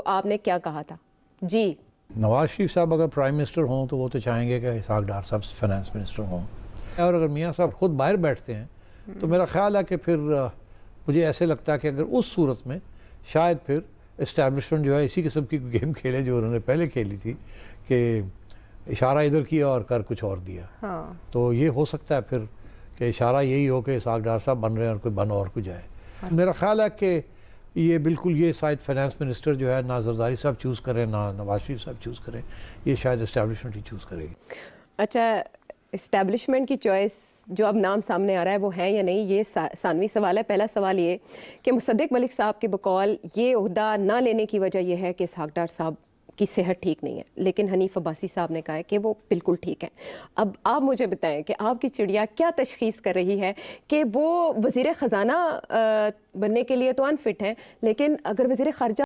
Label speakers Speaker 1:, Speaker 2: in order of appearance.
Speaker 1: آپ نے کیا کہا تھا؟ جی
Speaker 2: نواز شریف صاحب اگر پرائم منسٹر ہوں تو وہ تو چاہیں گے کہ اسحاق ڈار صاحب فائنانس منسٹر ہوں، اور اگر میاں صاحب خود باہر بیٹھتے ہیں تو میرا خیال ہے کہ پھر مجھے ایسے لگتا ہے کہ اگر اس صورت میں شاید پھر اسٹیبلشمنٹ جو ہے اسی قسم کی گیم کھیلے جو انہوں نے پہلے کھیلی تھی کہ اشارہ ادھر کیا اور کر کچھ اور دیا. تو یہ ہو سکتا ہے پھر کہ اشارہ یہی ہو کہ اسحاق ڈار صاحب بن رہے ہیں اور کوئی بن اور کوئی جائے. میرا خیال ہے کہ یہ بالکل یہ شاید فائنانس منسٹر جو ہے نہ زرداری صاحب چوز کریں نہ نواز شریف صاحب چوز کریں، یہ شاید اسٹیبلشمنٹ ہی چوز کرے گی.
Speaker 1: اچھا، اسٹیبلشمنٹ کی چوائس جو اب نام سامنے آ رہا ہے وہ ہے یا نہیں، یہ ثانوی سوال ہے. پہلا سوال یہ کہ مصدق ملک صاحب کے بقول یہ عہدہ نہ لینے کی وجہ یہ ہے کہ اسحاق ڈار صاحب کی صحت ٹھیک نہیں ہے، لیکن حنیف عباسی صاحب نے کہا ہے کہ وہ بالکل ٹھیک ہیں. اب آپ مجھے بتائیں کہ آپ کی چڑیا کیا تشخیص کر رہی ہے کہ وہ وزیر خزانہ بننے کے لیے تو انفٹ ہیں، لیکن اگر وزیر خارجہ